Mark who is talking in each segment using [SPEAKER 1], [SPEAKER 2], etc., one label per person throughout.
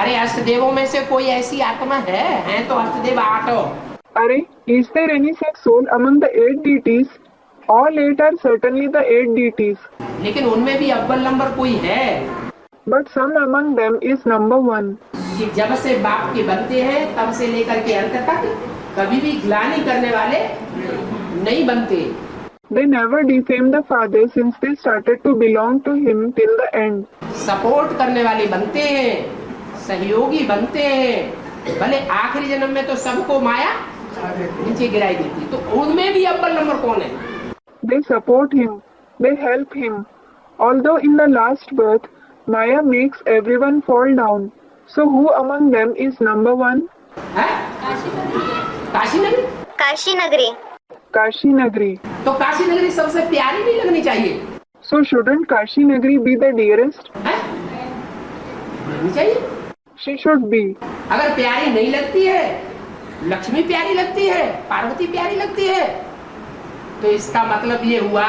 [SPEAKER 1] अरे अष्टदेवों में से कोई ऐसी आत्मा है तो अष्टदेव 8 हो।
[SPEAKER 2] अरे, is there any such soul among the 8 deities? All 8 are certainly the 8 deities.
[SPEAKER 1] लेकिन उनमें भी अव्वल नंबर कोई है।
[SPEAKER 2] But some among them is number 1.
[SPEAKER 1] कि जब से बाप के बनते हैं तब से लेकर के अंत तक कभी भी ग्लानि करने वाले नहीं बनते।
[SPEAKER 2] They never defame the Father since they started to belong to him till the end.
[SPEAKER 1] Support करने वाले बनते हैं, सहयोगी बनते हैं। भले आखिरी जन्म में तो सबको माया नीचे गिराई देती, तो उनमें भी अव्वल नंबर कौन है?
[SPEAKER 2] They support him. They help him. Although in the last birth, Maya makes everyone fall down. So who among them is number 1?
[SPEAKER 1] है? काशी नगरी।
[SPEAKER 3] काशी नगरी।
[SPEAKER 2] Kashi Nagari.
[SPEAKER 1] तो काशी नगरी सबसे प्यारी नहीं लगनी चाहिए?
[SPEAKER 2] So shouldn't Kashi Nagari be the dearest?
[SPEAKER 1] है? लगनी चाहिए।
[SPEAKER 2] She should be.
[SPEAKER 1] अगर प्यारी नहीं लगती है, लक्ष्मी प्यारी लगती है, पार्वती प्यारी लगती है, तो इसका मतलब ये हुआ,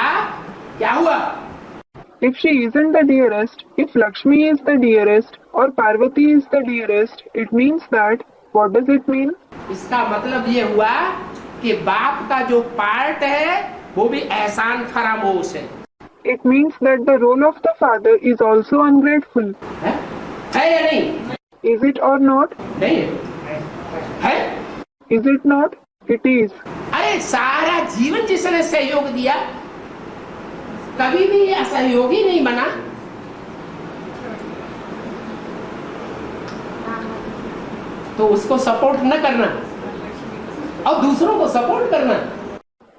[SPEAKER 1] क्या हुआ?
[SPEAKER 2] If she isn't the dearest, if Lakshmi is the dearest or Parvati is the dearest, it means that, what does it mean?
[SPEAKER 1] इसका मतलब ये हुआ कि बाप का जो पार्ट है वो भी एहसान फरामोश है।
[SPEAKER 2] It means that the role of the father is also ungrateful.
[SPEAKER 1] है या नहीं?
[SPEAKER 2] Is it or not?
[SPEAKER 1] नहीं है?
[SPEAKER 2] Is it not? It is.
[SPEAKER 1] अरे सारा जीवन जिसने सहयोग दिया, कभी भी असहयोगी नहीं बना, तो उसको सपोर्ट न करना और दूसरों को सपोर्ट करना।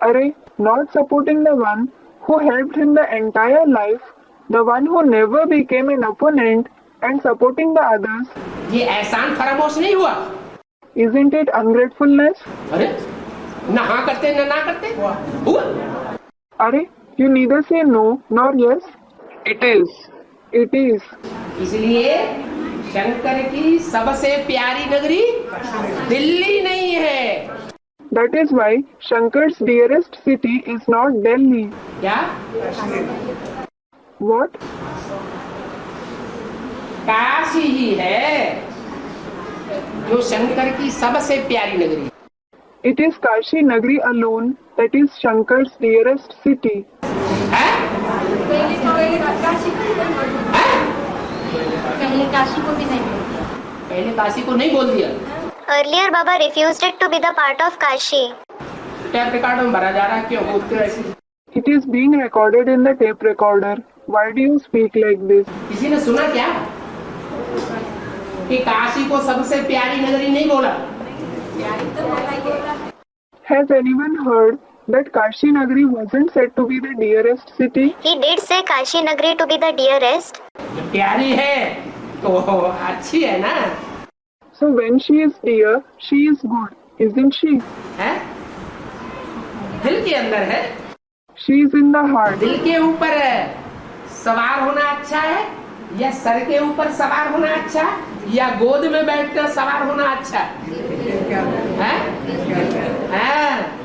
[SPEAKER 2] Array, not supporting the one who helped him the entire life, the one who never became an opponent, and supporting the others,
[SPEAKER 1] ये एहसान फरामोश नहीं हुआ?
[SPEAKER 2] isn't it ungratefulness?
[SPEAKER 1] अरे ना हाँ करते ना करते हुआ?
[SPEAKER 2] Array, you neither say no nor yes. It is. It is.
[SPEAKER 1] इसलिए शंकर की सबसे प्यारी नगरी दिल्ली नहीं है।
[SPEAKER 2] That is why Shankar's dearest city is not Delhi.
[SPEAKER 1] क्या?
[SPEAKER 2] What?
[SPEAKER 1] काशी ही है जो शंकर की सबसे प्यारी नगरी।
[SPEAKER 2] It is Kashi Nagari alone that is Shankar's dearest city.
[SPEAKER 1] है?
[SPEAKER 3] पहले काशी को भी नहीं बोला।
[SPEAKER 1] पहले काशी को नहीं बोल दिया।
[SPEAKER 3] Earlier Baba refused it to be the part of Kashi.
[SPEAKER 1] Tap record में भरा जा रहा है, क्यों बोलते हो ऐसे?
[SPEAKER 2] It is being recorded in the tape recorder. Why do you speak like this?
[SPEAKER 1] किसी ने सुना क्या कि काशी को सबसे प्यारी नगरी नहीं बोला?
[SPEAKER 2] Has anyone heard that Kashi Nagari wasn't said to be the dearest city?
[SPEAKER 3] He did say Kashi Nagari to be the dearest.
[SPEAKER 1] प्यारी है तो अच्छी है ना?
[SPEAKER 2] So when she is dear, she is good, isn't she?
[SPEAKER 1] है? दिल के अंदर है,
[SPEAKER 2] She is in the heart.
[SPEAKER 1] दिल के ऊपर है। सवार होना अच्छा है या सर के ऊपर सवार होना अच्छा या गोद में बैठकर सवार होना अच्छा है? है?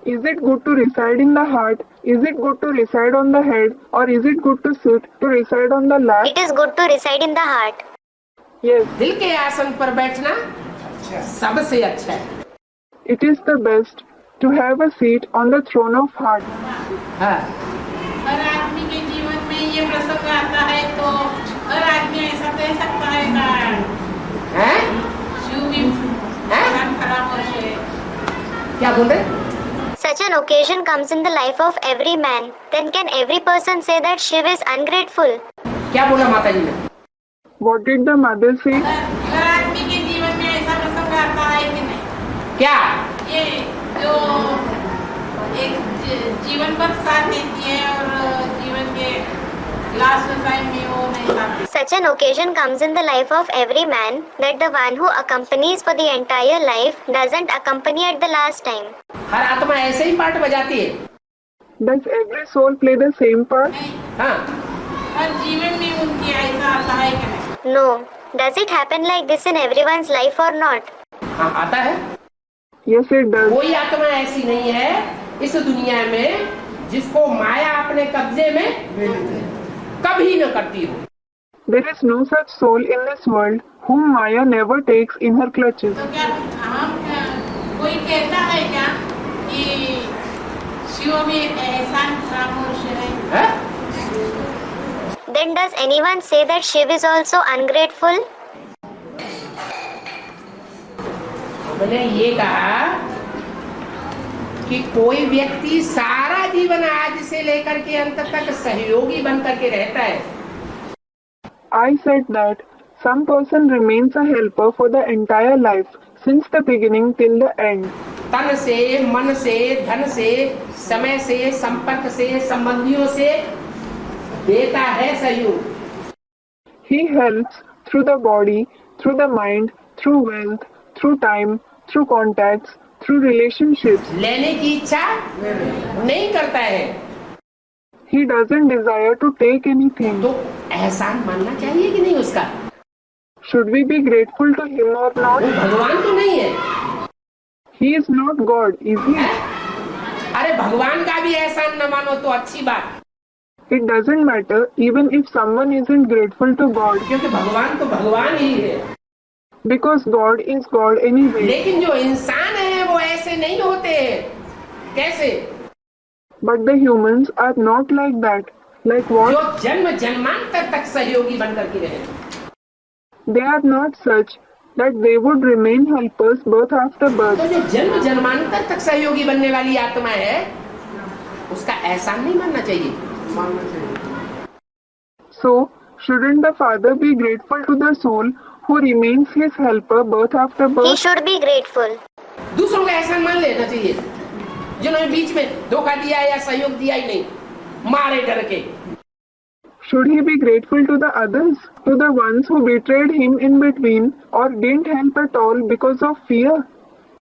[SPEAKER 2] Is it good to reside in the heart? Is it good to reside on the head? Or is it good to sit to reside on the lap?
[SPEAKER 3] It is good to reside in the heart.
[SPEAKER 2] Yes,
[SPEAKER 1] दिल के आसन पर बैठना सबसे अच्छा है।
[SPEAKER 2] it is the best to have a seat on the throne of heart.
[SPEAKER 1] हाँ।
[SPEAKER 4] हर आदमी के जीवन में ये प्रसंग आता है तो हर आदमी ऐसा कह सकता है का
[SPEAKER 1] हैं?
[SPEAKER 4] शिव भी
[SPEAKER 1] हैं?
[SPEAKER 4] खामोश है।
[SPEAKER 1] क्या बोल रहे?
[SPEAKER 3] Such an occasion comes in the life of every man. Then can every person say that Shiv is ungrateful?
[SPEAKER 1] क्या बोला माता जी ने?
[SPEAKER 2] What did the mother say?
[SPEAKER 4] हर आदमी के जीवन में ऐसा प्रसंग आता है कि नहीं?
[SPEAKER 1] क्या?
[SPEAKER 4] ये जो एक जीवन भर साथ देती है और जीवन के लास्ट टाइम में वो नहीं साथ देती।
[SPEAKER 3] Such an occasion comes in the life of every man that the one who accompanies for the entire life doesn't accompany at the last time.
[SPEAKER 1] हर आत्मा ऐसे ही पार्ट बजाती है।
[SPEAKER 2] Does every soul play the same part?
[SPEAKER 4] नहीं,
[SPEAKER 1] हाँ।
[SPEAKER 4] हर जीवन में उनकी ऐसा आता है कि नहीं?
[SPEAKER 3] No. Does it happen like this in everyone's life or not?
[SPEAKER 1] हाँ आता है।
[SPEAKER 2] Yes, it does.
[SPEAKER 1] कोई आत्मा ऐसी नहीं है इस दुनिया में जिसको माया अपने कब्जे में कभी न करती हो।
[SPEAKER 2] There is no such soul in this world whom Maya never takes in her clutches.
[SPEAKER 4] तो क्या कोई कहता है क्या कि शिव भी एक एहसान खामोश है?
[SPEAKER 3] Then does anyone say that Shiv is also ungrateful?
[SPEAKER 1] मैंने ये कहा कि कोई व्यक्ति सारा जीवन आज से लेकर के अंत तक सहयोगी बन करके रहता है.
[SPEAKER 2] I said that some person remains a helper for the entire life, since the beginning till the end.
[SPEAKER 1] तन से, मन से, धन से, समय से, संपर्क से, संबंधियों से देता है सहयोग.
[SPEAKER 2] He helps through the body, through the mind, through wealth, through time, through contacts, through relationships.
[SPEAKER 1] लेने की इच्छा नहीं करता है.
[SPEAKER 2] He doesn't desire to take anything.
[SPEAKER 1] तो एहसान मानना चाहिए कि नहीं उसका?
[SPEAKER 2] Should we be grateful to him or
[SPEAKER 1] वो
[SPEAKER 2] not?
[SPEAKER 1] भगवान तो नहीं है.
[SPEAKER 2] He is not God, is he?
[SPEAKER 1] अरे भगवान का भी एहसान न मानो तो अच्छी बात,
[SPEAKER 2] It doesn't matter even if someone isn't grateful to God,
[SPEAKER 1] क्योंकि भगवान तो भगवान ही है.
[SPEAKER 2] because God is God anyway.
[SPEAKER 1] लेकिन जो इंसान है वो ऐसे नहीं होते. कैसे?
[SPEAKER 2] But the humans are not like that. Like
[SPEAKER 1] जो
[SPEAKER 2] what?
[SPEAKER 1] जन्म जन्मांतर तक सहयोगी बन करके रहे.
[SPEAKER 2] They are not such that they would remain helpers birth after birth.
[SPEAKER 1] तो जो जन्म जन्मांतर तक सहयोगी बनने वाली आत्मा है उसका एहसान नहीं मानना चाहिए.
[SPEAKER 2] So, shouldn't the Father be grateful to the soul who remains his helper birth after
[SPEAKER 3] He
[SPEAKER 2] birth?
[SPEAKER 3] should be grateful.
[SPEAKER 1] दूसरों का एहसान मान लेना चाहिए जिन्होंने बीच में धोखा दिया या सहयोग दिया ही नहीं, मारे डर के.
[SPEAKER 2] Should he be grateful to the others, to the ones who betrayed him in between or didn't help at all because of fear?